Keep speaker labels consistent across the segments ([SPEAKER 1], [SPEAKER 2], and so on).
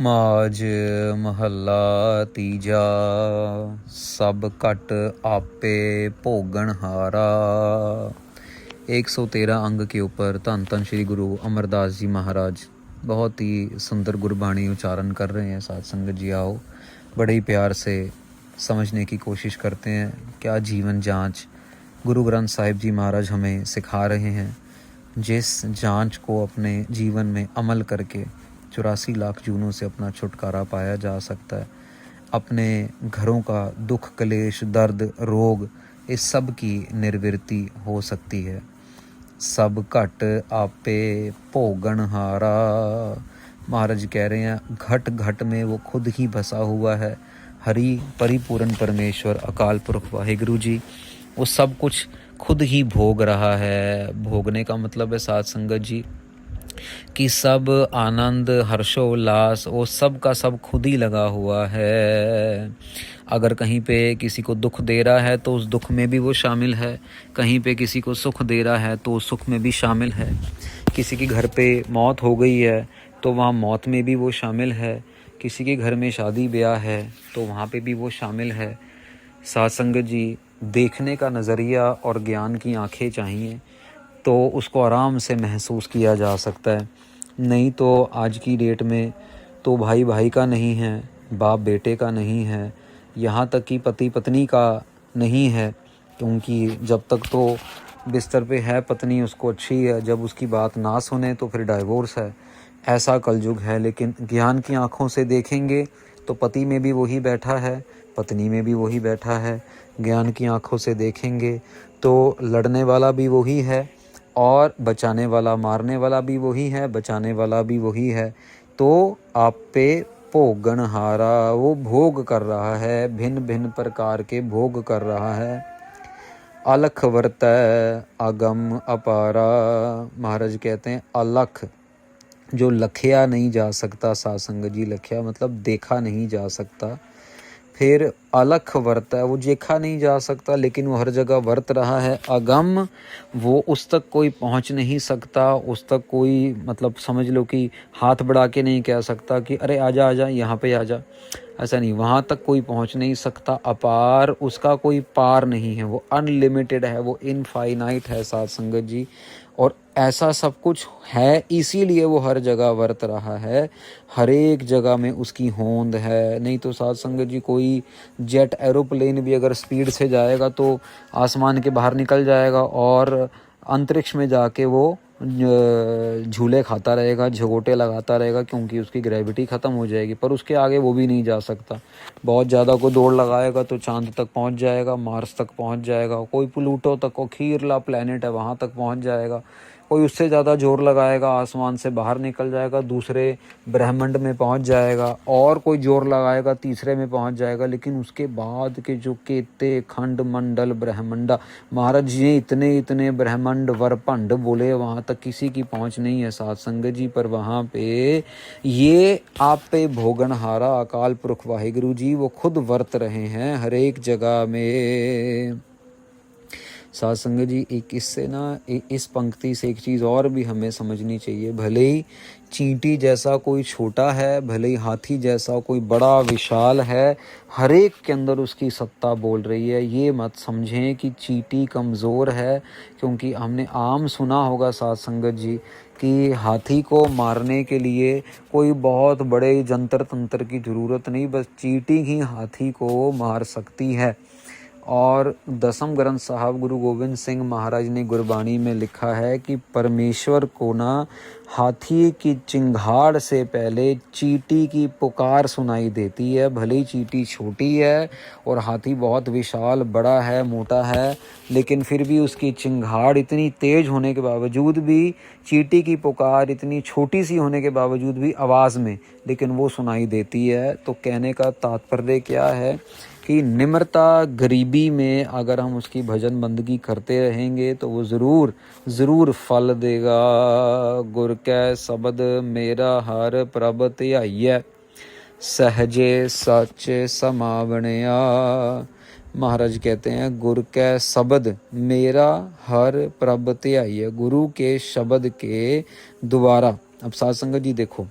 [SPEAKER 1] ਮਾਝ ਮਹੱਲਾ ਤੀਜਾ। ਸਭ ਘਟ आपे भोगनहारा। 113 अंग के ऊपर धन धन श्री गुरु अमरदास जी महाराज बहुत ही सुंदर गुरबाणी उच्चारण कर रहे हैं। साथ संगत जी आओ बड़े ही प्यार से समझने की कोशिश करते हैं। क्या जीवन जांच गुरु ग्रंथ साहिब जी महाराज हमें सिखा रहे हैं। जिस जांच को अपने जीवन में अमल करके 84 लाख जूनों से अपना छुटकारा पाया जा सकता है। अपने घरों का दुख कलेश दर्द रोग इस सब की निर्वृत्ति हो सकती है। सब घट आपे भोगनहारा। महाराज कह रहे हैं घट घट में वो खुद ही बसा हुआ है। हरि परिपूर्ण परमेश्वर अकाल पुरख वाहिगुरु जी वो सब कुछ खुद ही भोग रहा है। भोगने का मतलब है साथ संगत जी कि सब आनंद हर्षोल्लास वो सब का सब खुद ही लगा हुआ है। अगर कहीं पे किसी को दुख दे रहा है तो उस दुख में भी वो शामिल है। कहीं पे किसी को सुख दे रहा है तो उस सुख में भी शामिल है। किसी के घर पे मौत हो गई है तो वहाँ मौत में भी वो शामिल है। किसी के घर में शादी ब्याह है तो वहाँ पे भी वो शामिल है। साथ संगत जी देखने का नज़रिया और ज्ञान की आंखें चाहिए तो उसको आराम से महसूस किया जा सकता है। नहीं तो आज की डेट में तो भाई भाई का नहीं है, बाप बेटे का नहीं है, यहाँ तक कि पति पत्नी का नहीं है। क्योंकि जब तक तो बिस्तर पे है पत्नी उसको अच्छी है, जब उसकी बात ना सुने तो फिर डाइवोर्स है। ऐसा कलयुग है। लेकिन ज्ञान की आँखों से देखेंगे तो पति में भी वही बैठा है, पत्नी में भी वही बैठा है। ज्ञान की आँखों से देखेंगे तो लड़ने वाला भी वही है और बचाने वाला मारने वाला भी वही है, बचाने वाला भी वही है। तो आप पे भोगनहारा वो भोग कर रहा है, भिन्न भिन्न प्रकार के भोग कर रहा है। अलख वर्तै अगम अपारा। महाराज कहते हैं अलख जो लखया नहीं जा सकता। सासंग जी लखया मतलब देखा नहीं जा सकता। फिर अलख वर्त है वो देखा नहीं जा सकता लेकिन वो हर जगह वर्त रहा है। अगम वो उस तक कोई पहुंच नहीं सकता, उस तक कोई मतलब समझ लो कि हाथ बढ़ा के नहीं कह सकता कि अरे आजा आजा यहाँ पे आजा, ऐसा नहीं। वहाँ तक कोई पहुंच नहीं सकता। अपार उसका कोई पार नहीं है, वो अनलिमिटेड है, वो इनफाइनाइट है साथ संगत जी। और ऐसा सब कुछ है इसीलिए वो हर जगह वर्त रहा है, हर एक जगह में उसकी होंद है। नहीं तो साथ संगत जी कोई जेट एरोप्लेन भी अगर स्पीड से जाएगा तो आसमान के बाहर निकल जाएगा और अंतरिक्ष में जाके वो झूले खाता रहेगा, झगोटे लगाता रहेगा, क्योंकि उसकी ग्रेविटी ख़त्म हो जाएगी। पर उसके आगे वो भी नहीं जा सकता। बहुत ज़्यादा को दौड़ लगाएगा तो चांद तक पहुंच जाएगा, मार्स तक पहुंच जाएगा, कोई प्लूटो तक, वो खीरला प्लेनेट है वहाँ तक पहुंच जाएगा। कोई उससे ज़्यादा जोर लगाएगा आसमान से बाहर निकल जाएगा, दूसरे ब्रह्मांड में पहुंच जाएगा। और कोई जोर लगाएगा तीसरे में पहुंच जाएगा। लेकिन उसके बाद के जो केते खंड मंडल ब्रह्मंडा, महाराज जी ने इतने इतने ब्रह्मांड वरपंड बोले, वहाँ तक किसी की पहुंच नहीं है साथ संगत जी। पर वहाँ पे ये आप पे भोगनहारा अकाल पुरख वाहिगुरु जी वो खुद वर्त रहे हैं हर एक जगह में। साथ संगत जी एक इससे ना इस पंक्ति से एक चीज़ और भी हमें समझनी चाहिए। भले ही चींटी जैसा कोई छोटा है, भले ही हाथी जैसा कोई बड़ा विशाल है, हर एक के अंदर उसकी सत्ता बोल रही है। ये मत समझें कि चींटी कमज़ोर है, क्योंकि हमने आम सुना होगा साथ संगत जी कि हाथी को मारने के लिए कोई बहुत बड़े जंतर तंत्र की ज़रूरत नहीं, बस चींटी ही हाथी को मार सकती है। और दसम ग्रंथ साहब गुरु गोविंद सिंह महाराज ने गुरबाणी में लिखा है कि परमेश्वर को ना हाथी की चिंगाड़ से पहले चींटी की पुकार सुनाई देती है। भले ही चींटी छोटी है और हाथी बहुत विशाल बड़ा है मोटा है, लेकिन फिर भी उसकी चिंगाड़ इतनी तेज होने के बावजूद भी, चींटी की पुकार इतनी छोटी सी होने के बावजूद भी आवाज़ में, लेकिन वो सुनाई देती है। तो कहने का तात्पर्य क्या है कि निम्रता गरीबी में अगर हम उसकी भजन बंदगी करते रहेंगे तो वो ज़रूर फल देगा। गुर कै शब्द मेरा हर प्रभ ध्याइयै, सहजे सच समावणिया। महाराज कहते हैं गुरु के शब्द मेरा हर प्रभ ध्याइयै, गुरु के शब्द के द्वारा। अब साथ संगत जी देखो,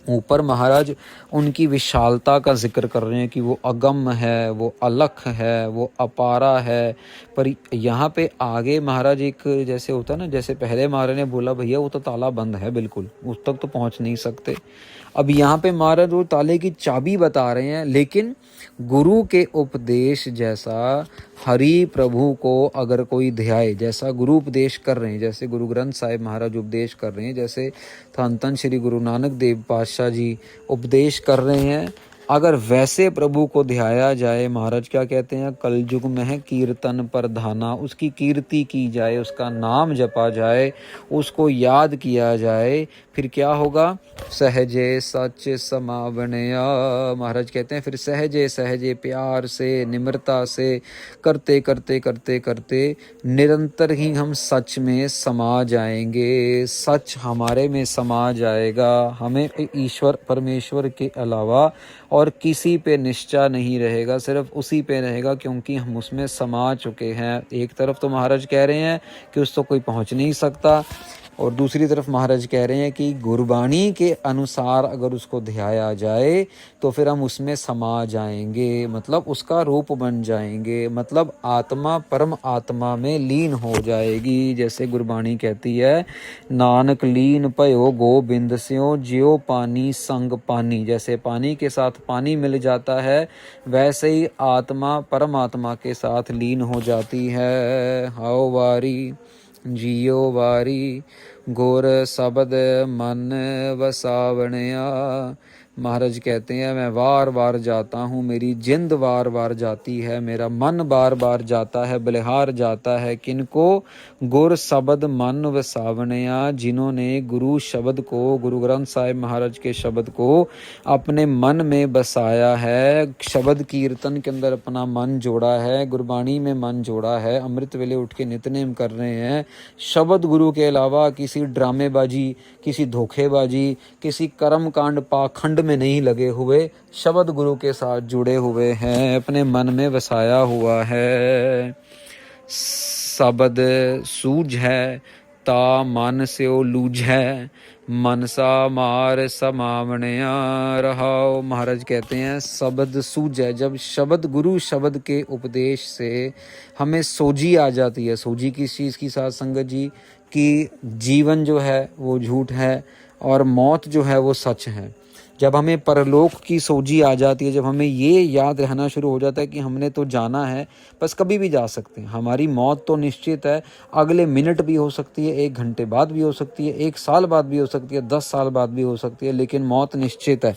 [SPEAKER 1] ऊपर महाराज उनकी विशालता का जिक्र कर रहे हैं कि वो अगम है, वो अलख है, वो अपारा है। पर यहाँ पे आगे महाराज एक जैसे होता है ना, जैसे पहले महाराज ने बोला भैया वो तो ताला बंद है, बिल्कुल उस तक तो पहुँच नहीं सकते। अब यहाँ पे महाराज वो ताले की चाबी बता रहे हैं, लेकिन गुरु के उपदेश जैसा हरि प्रभु को अगर कोई ध्याए, जैसा गुरु उपदेश कर रहे हैं, जैसे गुरु ग्रंथ साहिब महाराज उपदेश कर रहे हैं, जैसे धन धन श्री गुरु नानक देव पातशाह जी उपदेश कर रहे हैं, अगर वैसे प्रभु को ध्याया जाए, महाराज क्या कहते हैं, कलयुग में है कीर्तन प्रधाना, उसकी कीर्ति की जाए, उसका नाम जपा जाए, उसको याद किया जाए, फिर क्या होगा, सहजे सच समावनया। महाराज कहते हैं फिर सहजे सहजे प्यार से, निम्रता से करते करते करते करते निरंतर ही हम सच में समा जाएंगे, सच हमारे में समा जाएगा। हमें ईश्वर परमेश्वर के अलावा और किसी पे निश्चय नहीं रहेगा, सिर्फ उसी पे रहेगा, क्योंकि हम उसमें समा चुके हैं। एक तरफ तो महाराज कह रहे हैं कि उस तो कोई पहुंच नहीं सकता, और दूसरी तरफ महाराज कह रहे हैं कि गुरबाणी के अनुसार अगर उसको ध्याया जाए तो फिर हम उसमें समा जाएंगे, मतलब उसका रूप बन जाएंगे, मतलब आत्मा परम आत्मा में लीन हो जाएगी। जैसे गुरबाणी कहती है, नानक लीन पयो गोबिंद स्यों ज्यो पानी संग पानी। जैसे पानी के साथ पानी मिल जाता है, वैसे ही आत्मा परमात्मा के साथ लीन हो जाती है। हाओ वारी जियो वारी गोर शब्द मन वसावणया। महाराज कहते हैं मैं बार बार जाता हूँ, मेरी जिंद बार बार जाती है, मेरा मन बार बार जाता है, बलिहार जाता है। किनको? गुर शब्द मन वसावणया, जिन्होंने गुरु शब्द को, गुरु ग्रंथ साहिब महाराज के शब्द को अपने मन में बसाया है, शब्द कीर्तन के अंदर अपना मन जोड़ा है, गुरबाणी में मन जोड़ा है, अमृत वेले उठ के नित्यनेम कर रहे हैं। शब्द गुरु के अलावा किसी ड्रामेबाजी, किसी धोखेबाजी, किसी कर्म कांड पाखंड में नहीं लगे हुए, शब्द गुरु के साथ जुड़े हुए हैं, अपने मन में बसाया हुआ है। शब्द सूझ है ता मन से ओ लूझ है, मनसा मार समावणया रहाओ। महाराज कहते हैं शब्द सूझ है, जब शब्द गुरु शब्द के उपदेश से हमें सोझी आ जाती है। सोझी किस चीज़ की साथ संगत जी? कि जीवन जो है वो झूठ है और मौत जो है वो सच है। जब हमें परलोक की सोझी आ जाती है, जब हमें ये याद रहना शुरू हो जाता है कि हमने तो जाना है, बस कभी भी जा सकते हैं, हमारी मौत तो निश्चित है, अगले मिनट भी हो सकती है, 1 घंटे बाद भी हो सकती है, 1 साल बाद भी हो सकती है, 10 साल बाद भी हो सकती है, लेकिन मौत निश्चित है।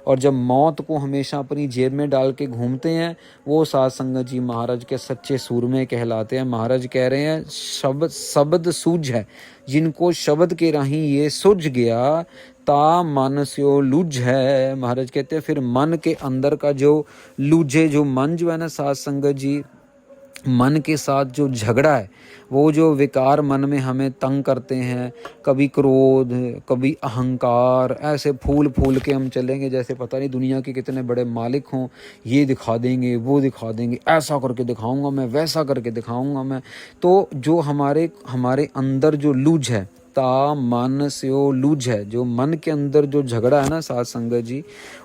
[SPEAKER 1] और जब मौत को हमेशा अपनी जेब में डाल के घूमते हैं, वो साध संगत जी महाराज के सच्चे सूरमे कहलाते हैं। महाराज कह रहे हैं शब्द सूझ है, जिनको शब्द के राही ये सूझ गया, ता मन स्यो लुझ है। महाराज कहते हैं फिर मन के अंदर का जो लूझे, जो मन जो है ना साध संगत जी, मन के साथ जो झगड़ा है, वो जो विकार मन में हमें तंग करते हैं, कभी क्रोध, कभी अहंकार, ऐसे फूल फूल के हम चलेंगे जैसे पता नहीं दुनिया के कितने बड़े मालिक हों, ये दिखा देंगे, वो दिखा देंगे, ऐसा करके दिखाऊंगा मैं, वैसा करके दिखाऊंगा मैं। तो जो हमारे अंदर जो लूझ है, ता मन से वो लूझ है, जो मन के अंदर जो झगड़ा है ना साध संगत जी,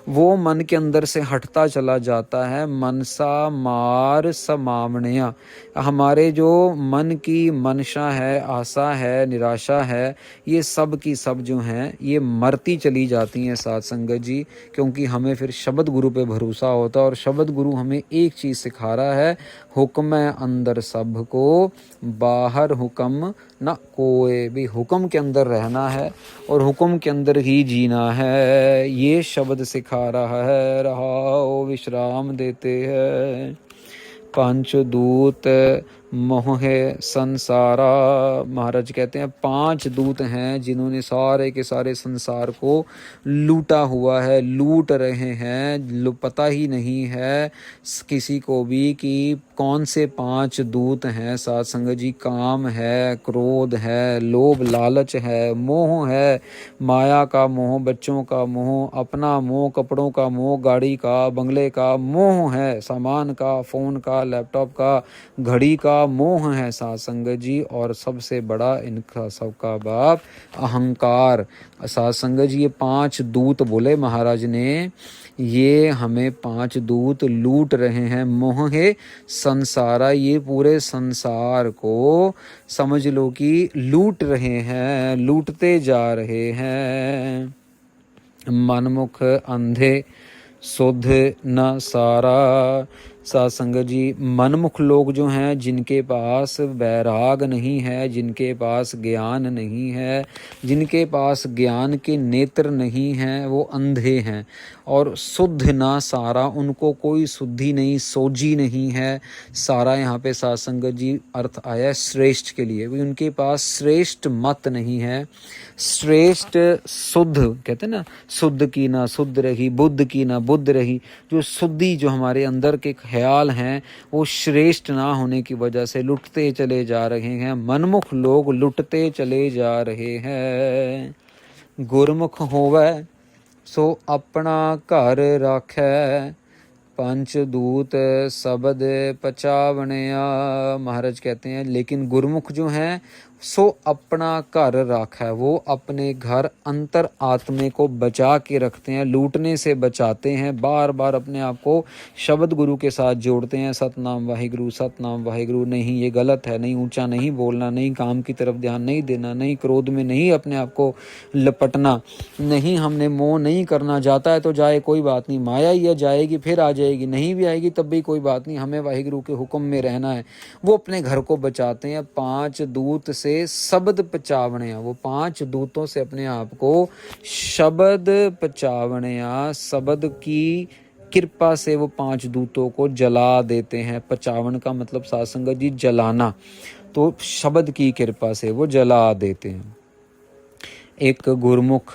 [SPEAKER 1] वो मन के अंदर से हटता चला जाता है। मनसा मार समावणया, हमारे जो मन की मनशा है, आशा है, निराशा है, ये सब की सब जो हैं ये मरती चली जाती हैं साध संगत जी, क्योंकि हमें फिर शब्द गुरु पे भरोसा होता है। और शब्द गुरु हमें एक चीज़ सिखा रहा है, हुक्म अंदर सब को, बाहर हुक्म ना कोई भी। हुक्म के अंदर रहना है और हुक्म के अंदर ही जीना है, ये शब्द सिखा रहा है। रहाओ विश्राम देते हैं। पंचदूत मोह संसारा, महाराज कहते हैं 5 दूत हैं जिन्होंने सारे के सारे संसार को लूटा हुआ है, लूट रहे हैं। पता ही नहीं है किसी को भी कि कौन से 5 दूत हैं साध संगत जी। काम है, क्रोध है, लोभ लालच है, मोह है, माया का मोह, बच्चों का मोह, अपना मोह, कपड़ों का मोह, गाड़ी का, बंगले का मोह है, सामान का, फ़ोन का, लैपटॉप का, घड़ी का, सबका मोह है साध संगत जी, और सबसे बड़ा इनका सबका बाप अहंकार। साध संगत जी ये 5 दूत बोले महाराज ने, ये हमें 5 दूत लूट रहे हैं। मोह है संसारा, ये पूरे संसार को समझ लो कि लूट रहे हैं, लूटते जा रहे हैं। मनमुख अंधे सुध न सारा। साध संगत जी मनमुख लोग जो हैं, जिनके पास वैराग नहीं है, जिनके पास ज्ञान नहीं है, जिनके पास ज्ञान के नेत्र नहीं हैं, वो अंधे हैं। और शुद्ध ना सारा, उनको कोई शुद्धि नहीं, सोजी नहीं है। सारा यहाँ पे साध संगत जी अर्थ आया श्रेष्ठ के लिए, भी उनके पास श्रेष्ठ मत नहीं है। श्रेष्ठ शुद्ध कहते हैं ना, शुद्ध की ना शुद्ध रही, बुद्ध की ना बुद्ध रही। जो शुद्धि जो हमारे अंदर के ख्याल हैं, वो श्रेष्ठ ना होने की वजह से लुटते चले जा रहे हैं। मनमुख लोग लुटते चले जा रहे हैं। गुरमुख होवे सो अपना घर राखै, पंच दूत शब्द पचावणिया। महाराज कहते हैं लेकिन गुरमुख जो हैं सो अपना घर राखा है, वो अपने घर अंतर आत्मे को बचा के रखते हैं, लूटने से बचाते हैं। बार बार अपने आप को शब्द गुरु के साथ जोड़ते हैं, सतनाम वाहिगुरु, सतनाम वाहिगुरु। नहीं ये गलत है, नहीं ऊंचा नहीं बोलना, नहीं काम की तरफ ध्यान नहीं देना, नहीं क्रोध में नहीं अपने आप को लपटना, नहीं हमने मोह नहीं करना। जाता है तो जाए कोई बात नहीं, माया ही है, जाएगी फिर आ जाएगी, नहीं भी आएगी तब भी कोई बात नहीं, हमें वाहिगुरु के हुक्म में रहना है। वो अपने घर को बचाते हैं। 5 दूत से शब्द पचावणिया, वो 5 दूतों से अपने आप को शब्द पचावणिया, शब्द की कृपा से वो 5 दूतों को जला देते हैं। पचावन का मतलब साध संगत जी जलाना, तो शब्द की कृपा से वो जला देते हैं। एक गुरमुख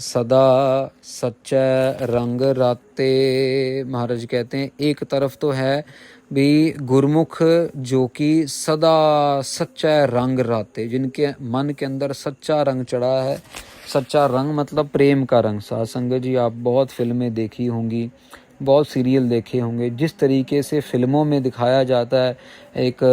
[SPEAKER 1] सदा सच्चा रंग राते। महाराज कहते हैं एक तरफ तो है भी गुरमुख जो कि सदा सच्चा रंग राते, जिनके मन के अंदर सच्चा रंग चढ़ा है। सच्चा रंग मतलब प्रेम का रंग। साध संगत जी आप बहुत फिल्में देखी होंगी, बहुत सीरियल देखे होंगे। जिस तरीके से फिल्मों में दिखाया जाता है एक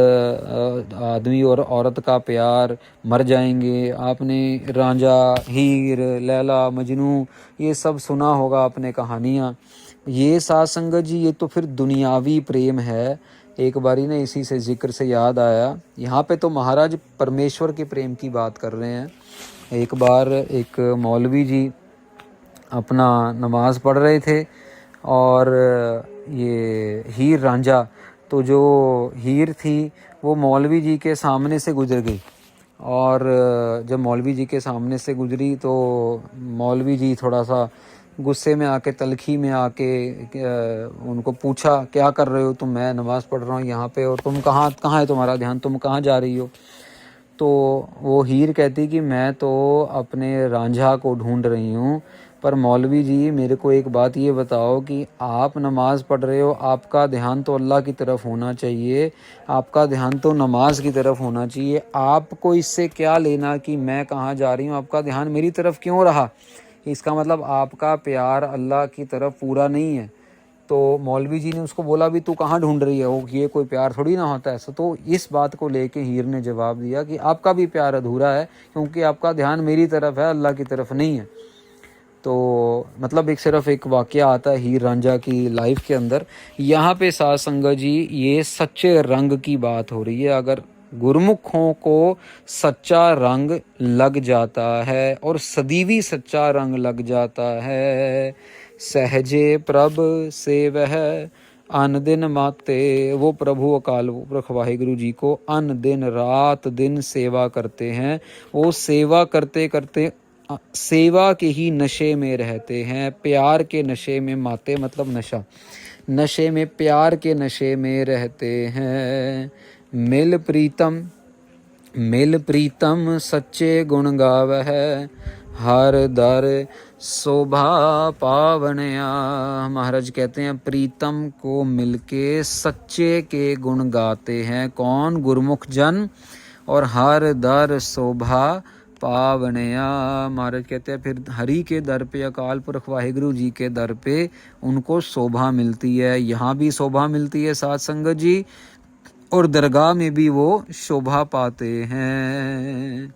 [SPEAKER 1] आदमी और औरत का प्यार, मर जाएंगे। आपने रांझा, हीर, लैला, मजनू ये सब सुना होगा आपने कहानियाँ। ये साध संगत जी ये तो फिर दुनियावी प्रेम है। एक बारी ना इसी से जिक्र से याद आया, यहाँ पे तो महाराज परमेश्वर के प्रेम की बात कर रहे हैं। एक बार एक मौलवी जी अपना नमाज पढ़ रहे थे और ये हीर रांझा, तो जो हीर थी वो मौलवी जी के सामने से गुजर गई। और जब मौलवी जी के सामने से गुजरी तो मौलवी जी थोड़ा सा गुस्से में आके, तलखी में आके उनको पूछा क्या कर रहे हो तुम? मैं नमाज़ पढ़ रहा हूँ यहाँ पे, और तुम कहाँ है तुम्हारा ध्यान, तुम कहाँ जा रही हो? तो वो हीर कहती कि मैं तो अपने रांझा को ढूंढ रही हूँ। पर मौलवी जी मेरे को एक बात ये बताओ कि आप नमाज़ पढ़ रहे हो, आपका ध्यान तो अल्लाह की तरफ होना चाहिए, आपका ध्यान तो नमाज की तरफ होना चाहिए। आपको इससे क्या लेना कि मैं कहाँ जा रही हूँ? आपका ध्यान मेरी तरफ क्यों रहा? इसका मतलब आपका प्यार अल्लाह की तरफ पूरा नहीं है। तो मौलवी जी ने उसको बोला भी तू कहाँ ढूंढ रही है, वो ये कोई प्यार थोड़ी ना होता है ऐसा। तो इस बात को लेके हीर ने जवाब दिया कि आपका भी प्यार अधूरा है, क्योंकि आपका ध्यान मेरी तरफ है, अल्लाह की तरफ नहीं है। तो मतलब एक सिर्फ एक वाक़या आता है हीर रांझा की लाइफ के अंदर। यहाँ पे साध संगत जी ये सच्चे रंग की बात हो रही है। अगर गुरमुखों को सच्चा रंग लग जाता है और सदीवी सच्चा रंग लग जाता है, सहजे प्रभ से वह अन दिन माते, वो प्रभु अकाल पुरख वाहिगुरु जी को अन दिन रात दिन सेवा करते हैं। वो सेवा करते करते सेवा के ही नशे में रहते हैं, प्यार के नशे में। माते मतलब नशा, नशे में, प्यार के नशे में रहते हैं। मिल प्रीतम सच्चे गुण गावह, हर दर शोभा पावनया। महाराज कहते हैं प्रीतम को मिलके सच्चे के गुण गाते हैं। कौन? गुरमुख जन। और हर दर शोभा पावनया। महाराज कहते हैं फिर हरि के दर पे, अकाल पुरख वाहिगुरु जी के दर पे उनको शोभा मिलती है। यहाँ भी शोभा मिलती है साध संगत जी, और दरगाह में भी वो शोभा पाते हैं।